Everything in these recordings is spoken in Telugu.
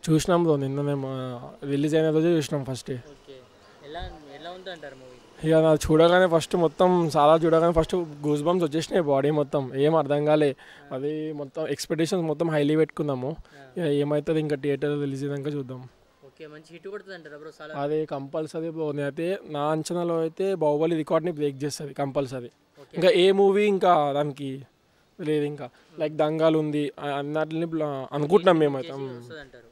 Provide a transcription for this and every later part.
చూసినాం బ్రో, నిన్ననే రిలీజ్ అయిన రోజే చూసినాం ఫస్ట్. ఓకే, ఎలా ఎలా ఉంది అంటారు మూవీ? ఇక నాకు చూడగానే ఫస్ట్ మొత్తం చాలా చూడగానే ఫస్ట్ గూస్ బంప్స్ వచ్చేసినాయి బాడీ మొత్తం, ఏం అర్థం కాలే. అది మొత్తం ఎక్స్పెక్టేషన్స్ మొత్తం హైలీ పెట్టుకున్నాము. ఇక ఏమవుతుంది ఇంకా థియేటర్ రిలీజ్ అయినాక చూద్దాం. ఓకే, మంచి హిట్ కొడుతుంది అంటారా బ్రో? చాలా అది కంపల్సరీ బ్రో, నేనైతే నా అంచనాలో అయితే బాహుబలి రికార్డ్ని బ్రేక్ చేస్తుంది కంపల్సరీ. ఇంకా ఏ మూవీ ఇంకా దానికి లేదు, ఇంకా లైక్ దంగాలు ఉంది అన్నట్లని అనుకుంటున్నాం మేమైతే. వస్తుంది అంటారు.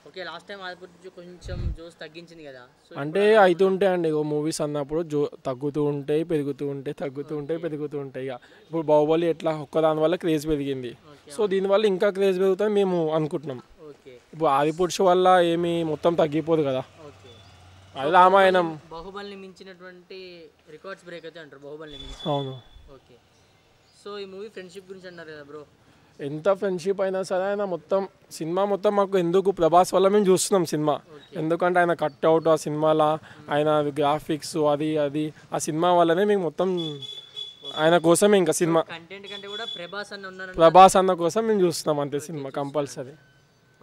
ఓకే, లాస్ట్ టైం ఆదిపురుషు కొంచెం జోస్ తగ్గించింది కదా, సో అంటే అవుతుంటాయి అండి ఓ మూవీస్ అన్నప్పుడు తగ్గుతూ ఉంటాయి, పెరుగుతూ ఉంటాయి, తగ్గుతూ ఉంటాయి, పెరుగుతూ ఉంటాయి. ఇక ఇప్పుడు బాహుబలి ఎట్లా ఒక్క దానివల్ల క్రేజ్ పెరిగింది, సో దీనివల్ల ఇంకా క్రేజ్ పెరుగుతుంది మేము అనుకుంటున్నాం. ఓకే, ఇప్పుడు ఆదిపురుషు వల్ల ఏమి మొత్తం తగ్గిపోదు కదా. ఓకే, అది రామాయణం. బాహుబలిని మించినటువంటి రికార్డ్స్ బ్రేక్ అయితే అంటారు బాహుబలిని మించి. అవును. ఓకే, సో ఈ మూవీ ఫ్రెండ్షిప్ గురించి అన్నారు కదా బ్రో. ఎంత ఫ్రెండ్షిప్ అయినా సరే ఆయన మొత్తం సినిమా మొత్తం మాకు ఎందుకు ప్రభాస్ వల్ల మేము చూస్తున్నాం సినిమా. ఎందుకంటే ఆయన కట్అవుట్ ఆ సినిమాలో, ఆయన గ్రాఫిక్స్ అది అది ఆ సినిమా వల్లనే మేము మొత్తం ఆయన కోసమే ఇంకా సినిమా కంటెంట్ కంటే కూడా ప్రభాస్ అన్న ఉన్నారు, ప్రభాస్ అన్న కోసం మేము చూస్తున్నాం అంతే సినిమా కంపల్సరీ.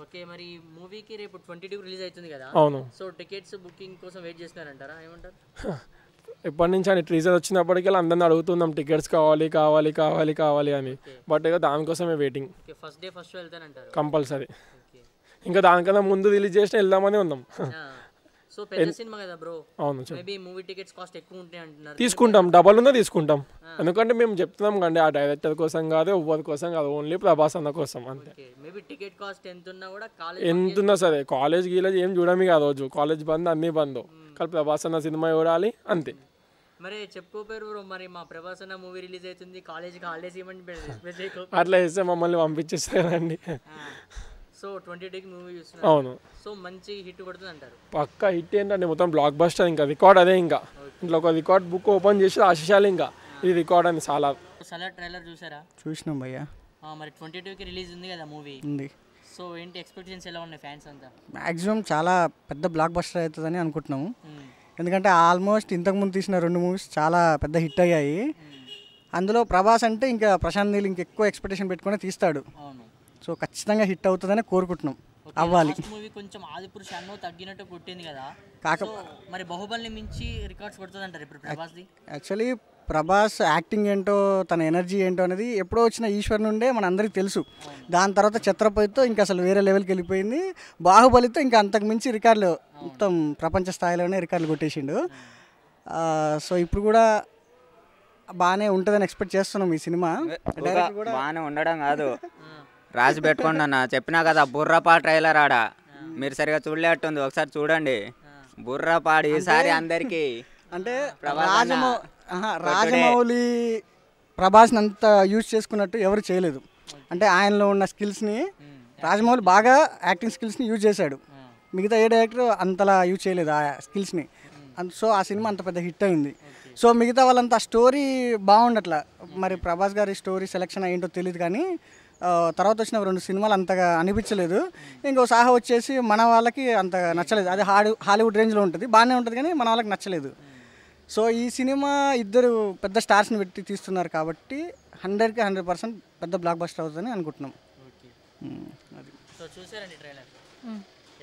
ఓకే, మరి మూవీకి రేపు 22 రిలీజ్ అవుతుంది కదా. అవును. సో టికెట్స్ బుకింగ్ కోసం వెయిట్ చేస్తున్నారంటారా, ఏమంటారు? ఎప్పటి నుంచి అని టీజర్ వచ్చినప్పటికీ అందరిని అడుగుతున్నాం టికెట్స్ కావాలి కావాలి కావాలి కావాలి అని, బట్ ఇక దానికోసమే waiting. Okay, first day first show వెళ్తానంటారు కంపల్సరీ. ఓకే, ఇంకా దానికన్నా ముందు రిలీజ్ చేసిన వెళ్దామని ఉన్నాం. సో పెద్ద సినిమా కదా బ్రో, అవును, మేబీ మూవీ టికెట్స్ కాస్ట్ ఎక్కువ ఉంటాయి అంటున్నారు. తీసుకుంటాం, డబల్ ఉందో తీసుకుంటాం. ఎందుకంటే మేము చెప్తున్నాం కండి ఆ డైరెక్టర్ కోసం కాదు, ఎవ్వరి కోసం కాదు, ఓన్లీ ప్రభాస్ అన్న కోసం అంతే. మేబీ టికెట్ కాస్ట్ ఎంత ఉన్నా కూడా కాలేజ్ ఎంత ఉన్నా సరే కాలేజ్ గీలేజ్ ఏం చూడమి కాదు, రోజు కాలేజ్ బంద్ అన్నీ బంద్, కానీ ప్రభాస్ అన్న సినిమా చూడాలి అంతే. మరి చెప్పుకోపోయారు బ్రో, మరి మా ప్రభాస్ అన్న మూవీ రిలీజ్ అవుతుంది, కాలేజ్కి హాలిడేస్ ఇవ్వండి. అట్లా చేస్తే మమ్మల్ని పంపించేస్తారు కదండి. సో 22కి మూవీ చూస్తున్నారు. అవును. సో మంచి హిట్ కొడుతుంది అంటారు. పక్కా హిట్ ఏంటంటే మొత్తం బ్లాక్ బస్టర్, ఇంకా రికార్డ్ అదే. ఇంకా ఇంట్లో ఒక రికార్డ్ బుక్ ఓపెన్ చేసి ఆశిషాలు ఇంకా ఇది రికార్డ్ అని చాలా. సలార్ ట్రైలర్ చూసారా? చూసినాం భయ్యా. మరి 22కి రిలీజ్ ఉంది కదా మూవీ, ఉంది. సో ఏంటి ఎక్స్పెక్టేషన్స్ ఎలా ఉన్నాయి ఫ్యాన్స్ అంతా? మ్యాక్సిమం చాలా పెద్ద బ్లాక్ బస్టర్ అవుతుందని అనుకుంటున్నాము. ఎందుకంటే ఆల్మోస్ట్ ఇంతకుముందు తీసిన 2 మూవీస్ చాలా పెద్ద హిట్ అయ్యాయి. అందులో ప్రభాస్ అంటే ఇంకా ప్రశాంత్ నీల్ ఇంకెక్కువ ఎక్స్పెక్టేషన్ పెట్టుకుని తీస్తాడు. సో ఖచ్చితంగా హిట్ అవుతుందని కోరుకుంటున్నాం, అవ్వాలి. మూవీ కొంచెం ఆదిపురుష అన్నో తగ్గినట్టు కొట్టింది కదా, కాకపోతే మరి బాహుబలిని మించి రికార్డ్స్ కొడుతుంది అంటారు ఇప్పుడు ప్రభాస్ది. యాక్చువల్లీ ప్రభాస్ యాక్టింగ్ ఏంటో, తన ఎనర్జీ ఏంటో అనేది ఎప్పుడో వచ్చిన ఈశ్వర్ నుండే మన అందరికీ తెలుసు. దాని తర్వాత ఛత్రపతితో ఇంకా అసలు వేరే లెవెల్కి వెళ్ళిపోయింది. బాహుబలితో ఇంకా అంతకు మించి రికార్డులు మొత్తం ప్రపంచ స్థాయిలోనే రికార్డులు కొట్టేసిండు. సో ఇప్పుడు కూడా బాగానే ఉంటుందని ఎక్స్పెక్ట్ చేస్తున్నాం ఈ సినిమా. బాగానే ఉండడం కాదు, రాసి పెట్టుకోండి అన్న, చెప్పినా కదా బుర్రపా ట్రైలర్ ఆడ మీరు సరిగా చూడలేట్టుంది, ఒకసారి చూడండి. బుర్రపాడు ఈసారి అందరికి అంటే రాజమౌళి ప్రభాస్ని అంత యూజ్ చేసుకున్నట్టు ఎవరు చేయలేదు. అంటే ఆయనలో ఉన్న స్కిల్స్ని రాజమౌళి బాగా యాక్టింగ్ స్కిల్స్ని యూజ్ చేశాడు, మిగతా ఏ డైరెక్టర్ అంతలా యూజ్ చేయలేదు ఆ స్కిల్స్ని. సో ఆ సినిమా అంత పెద్ద హిట్ అయింది. సో మిగతా వాళ్ళంతా స్టోరీ బాగుండట్లా. మరి ప్రభాస్ గారి స్టోరీ సెలెక్షన్ ఏంటో తెలియదు, కానీ తర్వాత వచ్చిన 2 సినిమాలు అంతగా అనిపించలేదు. ఇంకో సాహా వచ్చేసి మన వాళ్ళకి అంత నచ్చలేదు. అది హాలీవుడ్ రేంజ్లో ఉంటుంది, బాగానే ఉంటుంది, కానీ మన వాళ్ళకి నచ్చలేదు. సో ఈ సినిమా ఇద్దరు పెద్ద స్టార్స్ని పెట్టి తీస్తున్నారు కాబట్టి 100కి 100% పెద్ద బ్లాక్ బస్టర్ అవుతుందని అనుకుంటున్నాం. అది సో చూసారండి ట్రైలర్,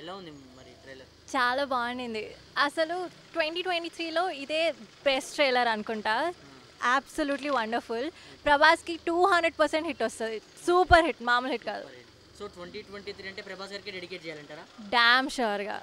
ఎలా ఉంది మరి ట్రైలర్? చాలా బాగుండింది అసలు. 2023లో ఇదే బెస్ట్ ట్రైలర్ అనుకుంటా. Absolutely wonderful. ప్రభాస్కి 200% హిట్ వస్తుంది, సూపర్ హిట్, మామూలు హిట్ కాదు. సో 2023 అంటే ప్రభాస్ గారికి డెడికేట్ చేయాలంటారా? డామ్ షూర్గా.